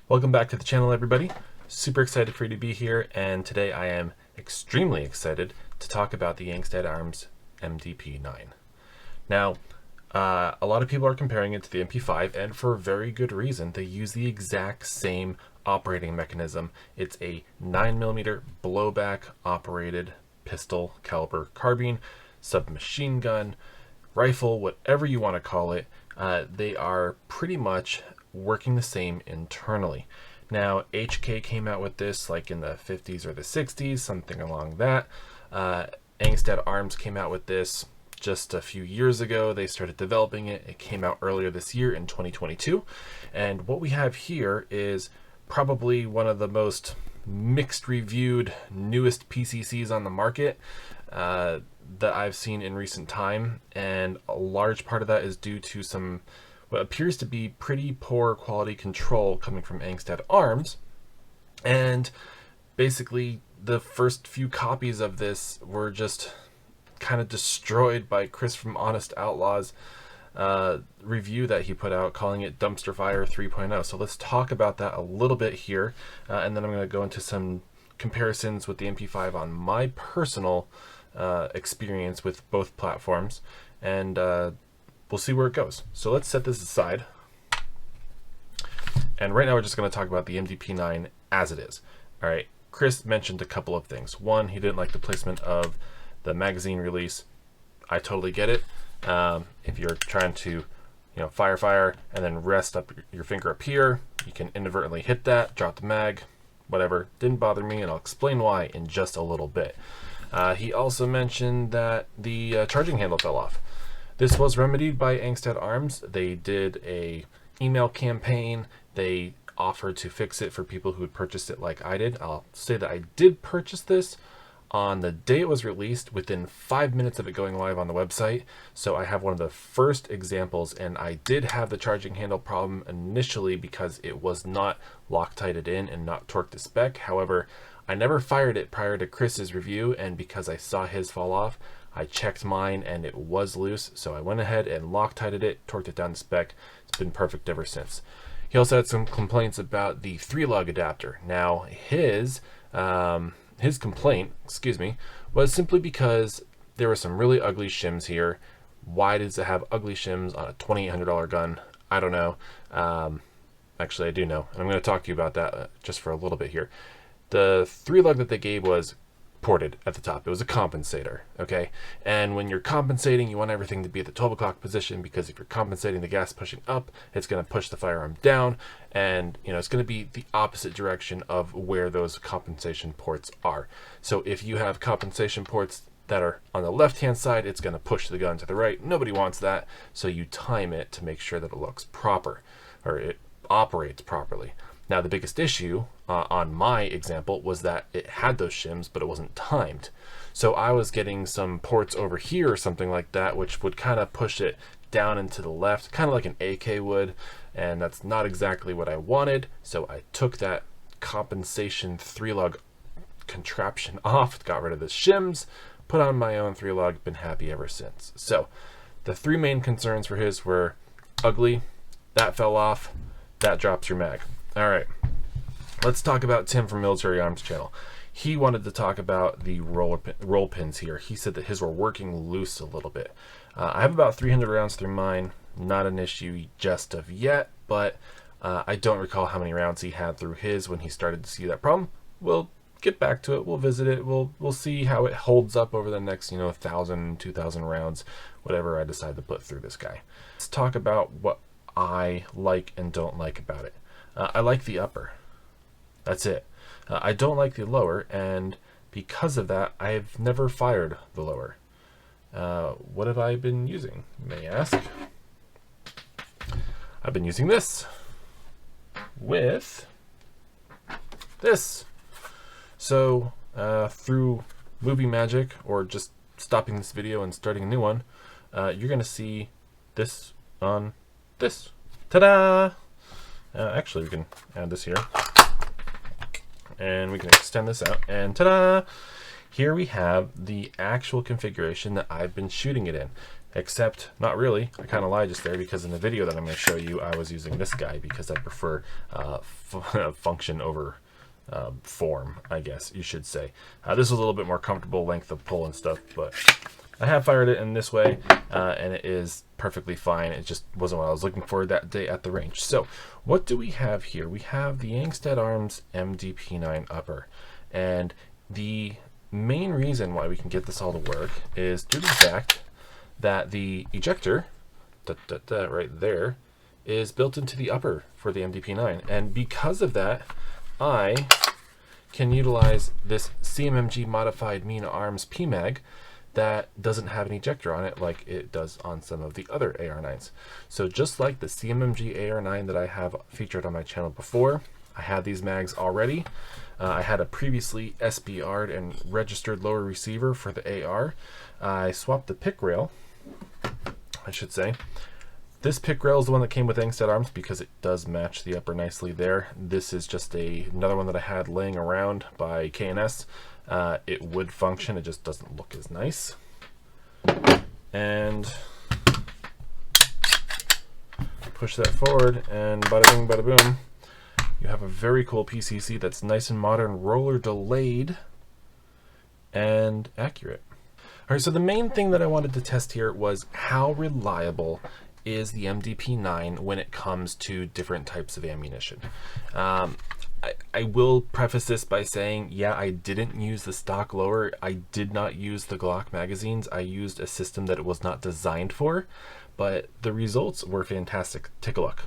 Welcome back to the channel, everybody. Super excited for you to be here, and today I am extremely excited to talk about the Angstadt Arms MDP-9. Now, a lot of people are comparing it to the MP5, and for a very good reason. They use the exact same operating mechanism. It's a 9mm blowback operated pistol caliber carbine, submachine gun, rifle, whatever you want to call it. They are pretty much working the same internally. Now, HK came out with this like in the 50s or the 60s, something along that. Angstadt Arms came out with this just a few years ago. They started developing it. It came out earlier this year in 2022. And what we have here is probably one of the most mixed reviewed, newest PCCs on the market that I've seen in recent time. And a large part of that is due to some what appears to be pretty poor quality control coming from Angstadt Arms. And basically the first few copies of this were just kind of destroyed by Chris from Honest Outlaws review that he put out, calling it Dumpster Fire 3.0. So let's talk about that a little bit here, and then I'm going to go into some comparisons with the MP5 on my personal experience with both platforms, and we'll see where it goes. So let's set this aside. And right now we're just going to talk about the MDP-9 as it is. All right, Chris mentioned a couple of things. One, he didn't like the placement of the magazine release. I totally get it. If you're trying to, fire, and then rest up your finger up here, you can inadvertently hit that, drop the mag, whatever. Didn't bother me, and I'll explain why in just a little bit. He also mentioned that the charging handle fell off. This was remedied by Angstadt Arms. They did a email campaign. They offered to fix it for people who had purchased it like I did. I'll say that I did purchase this on the day it was released, within 5 minutes of it going live on the website. So I have one of the first examples, and I did have the charging handle problem initially because it was not Loctited in and not torqued to spec. However, I never fired it prior to Chris's review, and because I saw his fall off, I checked mine and it was loose, so I went ahead and Loctited it, torqued it down to spec. It's been perfect ever since. He also had some complaints about the 3-lug adapter. Now, his complaint, was simply because there were some really ugly shims here. Why does it have ugly shims on a $2,800 gun? I don't know. Actually, I do know, and I'm going to talk to you about that just for a little bit here. The 3-lug that they gave was ported at the top. It was a compensator, okay? And when you're compensating, you want everything to be at the 12 o'clock position, because if you're compensating the gas pushing up, it's going to push the firearm down, and it's going to be the opposite direction of where those compensation ports are. So if you have compensation ports that are on the left-hand side, it's going to push the gun to the right. Nobody wants that, so you time it to make sure that it looks proper, or it operates properly. Now, the biggest issue on my example was that it had those shims, but it wasn't timed. So I was getting some ports over here or something like that, which would kind of push it down and to the left, kind of like an AK would, and that's not exactly what I wanted. So I took that compensation 3-lug contraption off, got rid of the shims, put on my own 3-lug, been happy ever since. So the three main concerns for his were ugly, that fell off, that drops your mag. All right, let's talk about Tim from Military Arms channel. He wanted to talk about the roll pins here. He said that his were working loose a little bit. I have about 300 rounds through mine. Not an issue just of yet, but I don't recall how many rounds he had through his when he started to see that problem. We'll get back to it. We'll visit it. We'll see how it holds up over the next 1,000, 2,000 rounds, whatever I decide to put through this guy. Let's talk about what I like and don't like about it. I like the upper. That's it. I don't like the lower, and because of that, I've never fired the lower. What have I been using, you may ask? I've been using this with this. So through movie magic, or just stopping this video and starting a new one, you're going to see this on this. Ta-da! Actually, we can add this here, and we can extend this out, and ta-da! Here we have the actual configuration that I've been shooting it in. Except, not really. I kind of lied just there, because in the video that I'm going to show you, I was using this guy because I prefer function over form, I guess you should say. This is a little bit more comfortable length of pull and stuff, but I have fired it in this way, and it is perfectly fine. It just wasn't what I was looking for that day at the range. So what do we have here? We have the Angstadt Arms MDP-9 upper, and the main reason why we can get this all to work is due to the fact that the ejector right there is built into the upper for the MDP-9, and because of that, I can utilize this CMMG modified Mina Arms PMag that doesn't have an ejector on it like it does on some of the other AR9s. So just like the CMMG AR9 that I have featured on my channel before, I had these mags already. I had a previously SBR'd and registered lower receiver for the AR. I swapped the pick rail, I should say. This pick rail is the one that came with Angstadt Arms because it does match the upper nicely there. This is just another one that I had laying around by K&S. It would function, it just doesn't look as nice. And push that forward, and bada bing, bada boom. You have a very cool PCC that's nice and modern, roller delayed, and accurate. All right, so the main thing that I wanted to test here was how reliable is the MDP-9 when it comes to different types of ammunition. I will preface this by saying, yeah, I didn't use the stock lower. I did not use the Glock magazines. I used a system that it was not designed for, but the results were fantastic. Take a look.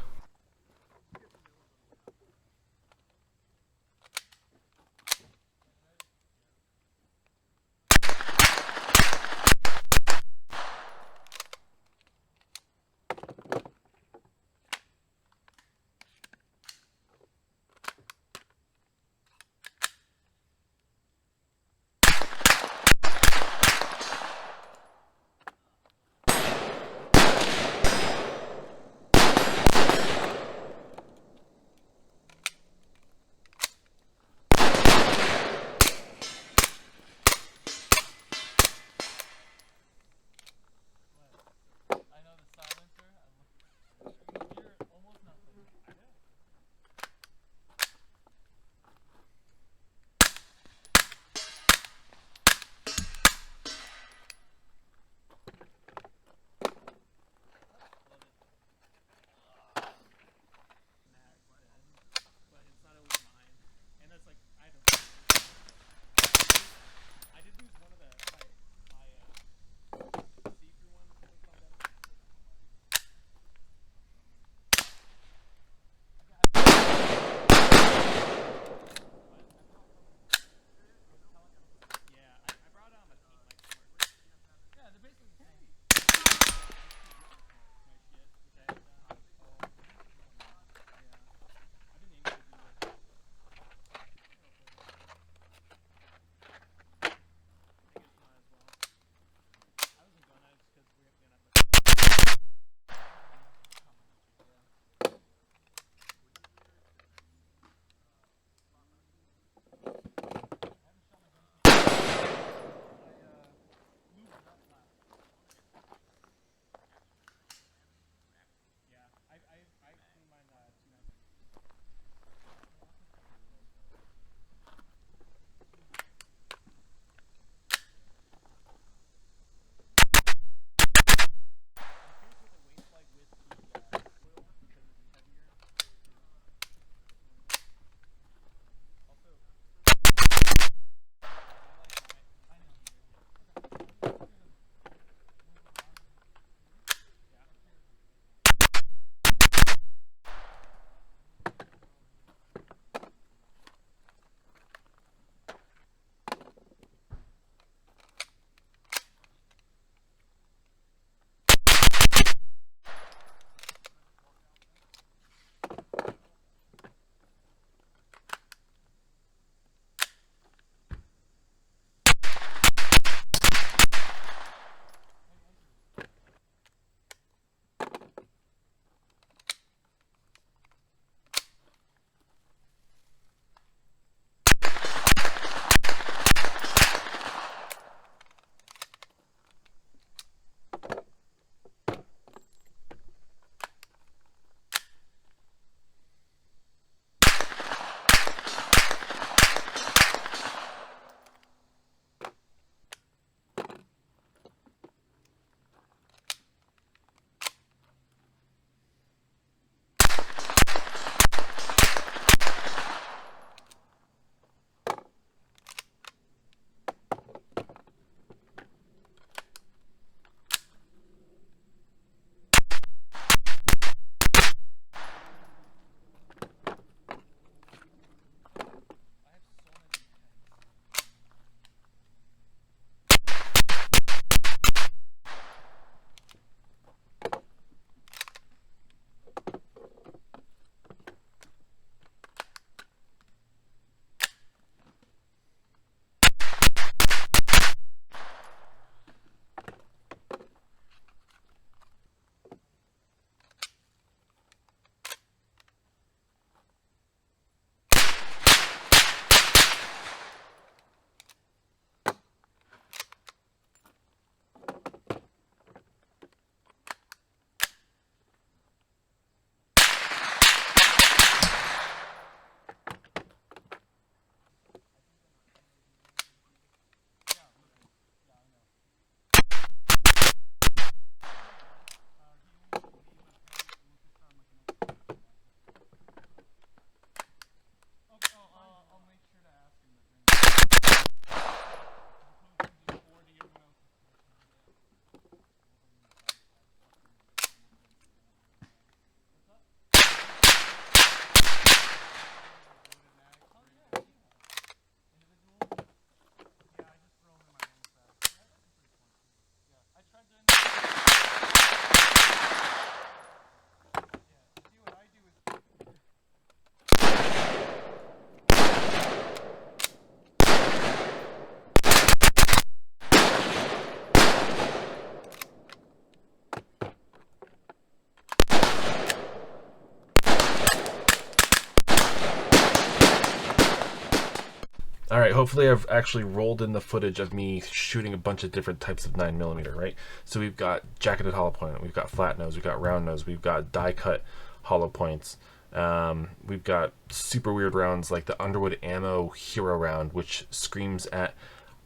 hopefully I've actually rolled in the footage of me shooting a bunch of different types of 9mm, right? So we've got jacketed hollow point, we've got flat nose, we've got round nose, we've got die cut hollow points. We've got super weird rounds like the Underwood Ammo Hero round, which screams at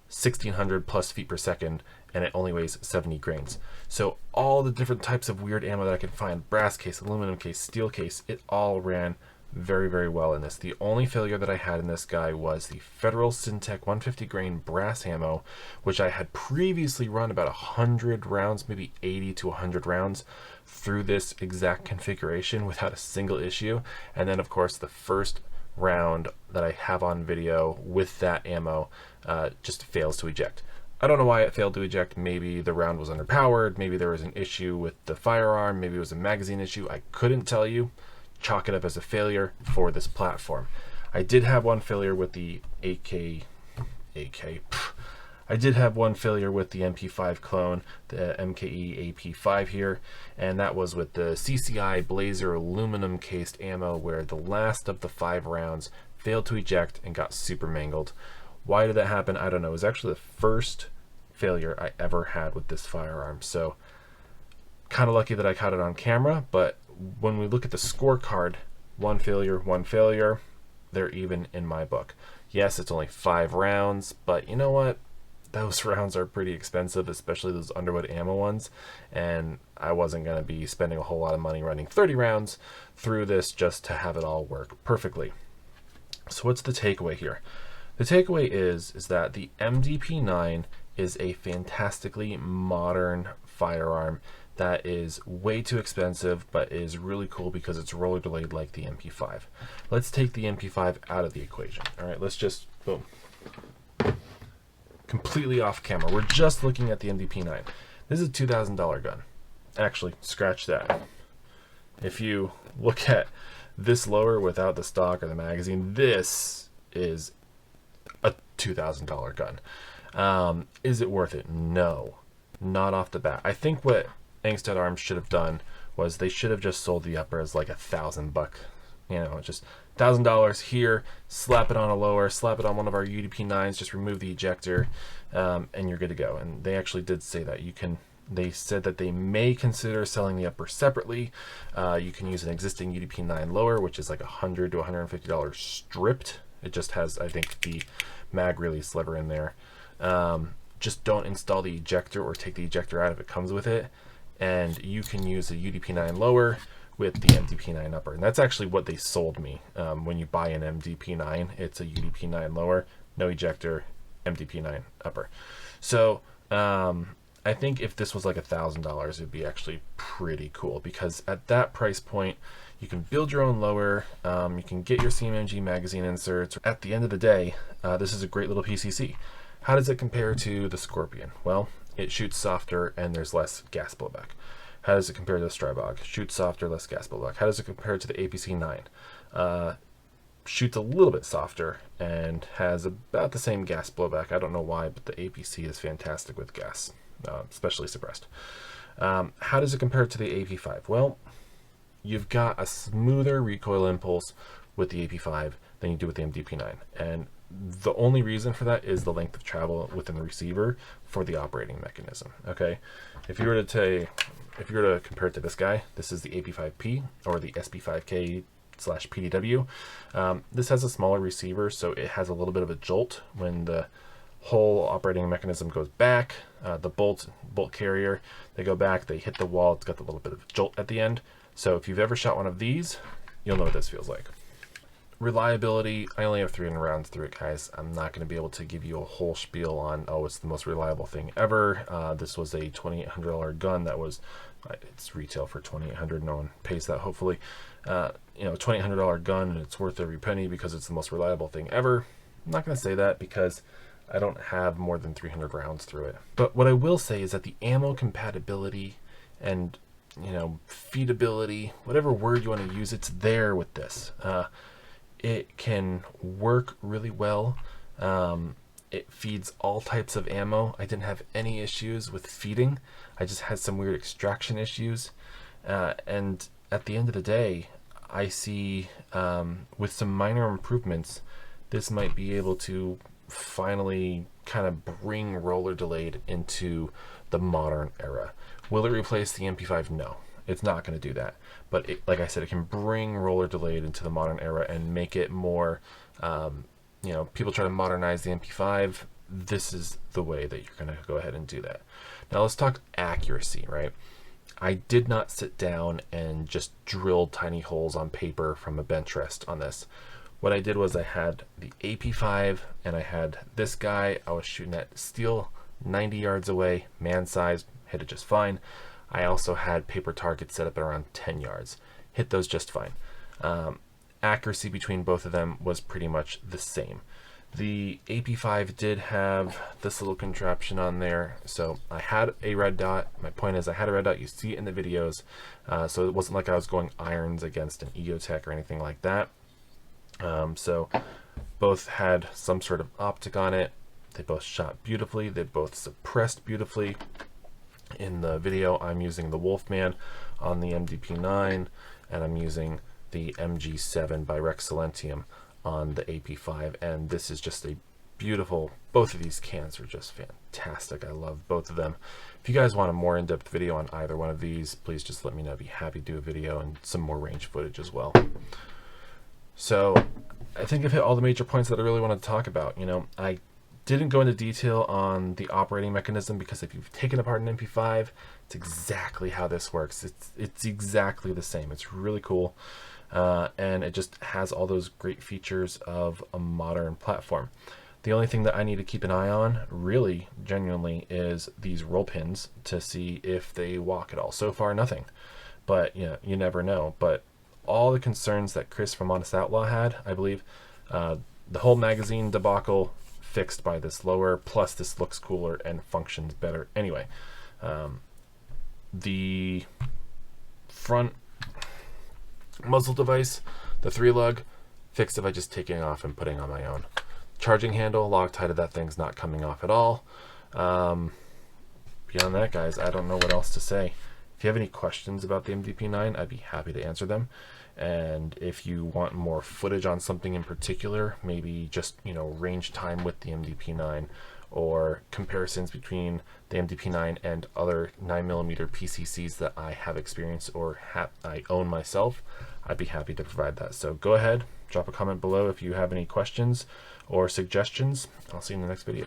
1600 plus feet per second, and it only weighs 70 grains. So all the different types of weird ammo that I could find, brass case, aluminum case, steel case, it all ran very, very well in this. The only failure that I had in this guy was the Federal Syntech 150 grain brass ammo, which I had previously run about 100 rounds, maybe 80 to 100 rounds through this exact configuration without a single issue. And then of course the first round that I have on video with that ammo just fails to eject. I don't know why it failed to eject. Maybe the round was underpowered, maybe there was an issue with the firearm, maybe it was a magazine issue. I couldn't tell you. Chalk it up as a failure for this platform. I did have one failure with the I did have one failure with the MP5 clone, the MKE AP5 here, and that was with the CCI Blazer aluminum cased ammo, where the last of the 5 rounds failed to eject and got super mangled. Why did that happen? I don't know. It was actually the first failure I ever had with this firearm, so kind of lucky that I caught it on camera. But when we look at the scorecard, one failure, they're even in my book. Yes, it's only 5 rounds, but you know what? Those rounds are pretty expensive, especially those Underwood ammo ones, and I wasn't going to be spending a whole lot of money running 30 rounds through this just to have it all work perfectly. So what's the takeaway here? The takeaway is that the MDP-9 is a fantastically modern firearm that is way too expensive, but is really cool because it's roller delayed like the MP5. Let's take the MP5 out of the equation. All right, let's just, boom. Completely off camera. We're just looking at the MDP-9. This is a $2,000 gun. Actually, scratch that. If you look at this lower without the stock or the magazine, this is a $2,000 gun. Is it worth it? No, not off the bat. I think what Angstadt Arms should have done was they should have just sold the upper as like $1,000, you know, just $1,000 here, slap it on a lower, slap it on one of our UDP-9s, just remove the ejector, and you're good to go. And they actually did say that you can. They said that they may consider selling the upper separately. You can use an existing UDP-9 lower, which is like $100 to $150 stripped. It just has, I think, the mag release lever in there. Just don't install the ejector or take the ejector out if it comes with it, and you can use a UDP-9 lower with the MDP-9 upper. And that's actually what they sold me. When you buy an MDP-9, it's a UDP-9 lower, no ejector, MDP-9 upper. So I think if this was like $1,000, it'd be actually pretty cool, because at that price point, you can build your own lower, you can get your CMMG magazine inserts. At the end of the day, this is a great little PCC. How does it compare to the Scorpion? Well, it shoots softer and there's less gas blowback. How does it compare to the Strybog? Shoots softer, less gas blowback. How does it compare to the APC-9? Shoots a little bit softer and has about the same gas blowback. I don't know why, but the APC is fantastic with gas, especially suppressed. How does it compare to the AP5? Well, you've got a smoother recoil impulse with the AP5 than you do with the MDP-9. And the only reason for that is the length of travel within the receiver for the operating mechanism. Okay, if you were to compare it to this guy, this is the AP5P or the SP5K/PDW. This has a smaller receiver, so it has a little bit of a jolt when the whole operating mechanism goes back. The bolt carrier, they go back, they hit the wall. It's got a little bit of a jolt at the end. So if you've ever shot one of these, you'll know what this feels like. Reliability, I only have 300 rounds through it, guys. I'm not going to be able to give you a whole spiel on, oh, it's the most reliable thing ever. This was a $2,800 gun that was, it's retail for $2,800. No one pays that, hopefully. $2,800 gun, and it's worth every penny because it's the most reliable thing ever. I'm not going to say that because I don't have more than 300 rounds through it. But what I will say is that the ammo compatibility and, feedability, whatever word you want to use, it's there with this. It can work really well. It feeds all types of ammo. I didn't have any issues with feeding. I just had some weird extraction issues. And at the end of the day, I see with some minor improvements, this might be able to finally kind of bring roller delayed into the modern era. Will it replace the MP5? No, it's not going to do that. But like I said, it can bring roller delayed into the modern era and make it more, people try to modernize the MP5. This is the way that you're going to go ahead and do that. Now let's talk accuracy, right? I did not sit down and just drill tiny holes on paper from a bench rest on this. What I did was I had the AP5 and I had this guy. I was shooting at steel 90 yards away, man size, hit it just fine. I also had paper targets set up at around 10 yards. Hit those just fine. Accuracy between both of them was pretty much the same. The AP5 did have this little contraption on there. So I had a red dot. My point is I had a red dot. You see it in the videos. So it wasn't like I was going irons against an EOTech or anything like that. So both had some sort of optic on it. They both shot beautifully. They both suppressed beautifully. In the video, I'm using the Wolfman on the MDP-9, and I'm using the MG7 by Rexcellentium on the AP5, and this is just a beautiful, both of these cans are just fantastic. I love both of them. If you guys want a more in-depth video on either one of these, please just let me know. I'd be happy to do a video and some more range footage as well. So I think I've hit all the major points that I really want to talk about. I didn't go into detail on the operating mechanism because if you've taken apart an MP5, it's exactly how this works. It's exactly the same. It's really cool. And it just has all those great features of a modern platform. The only thing that I need to keep an eye on, really, genuinely, is these roll pins to see if they walk at all. So far, nothing. But, you never know. But all the concerns that Chris from Honest Outlaw had, I believe, the whole magazine debacle fixed by this lower, plus this looks cooler and functions better. Anyway, the front muzzle device, the 3-lug, fixed if I just taking it off and putting on my own. Charging handle, Loctite of that thing's not coming off at all. Beyond that, guys, I don't know what else to say. If you have any questions about the MDP-9, I'd be happy to answer them. And if you want more footage on something in particular, maybe just, range time with the MDP-9 or comparisons between the MDP-9 and other 9mm PCCs that I have experienced or I own myself, I'd be happy to provide that. So go ahead, drop a comment below if you have any questions or suggestions. I'll see you in the next video.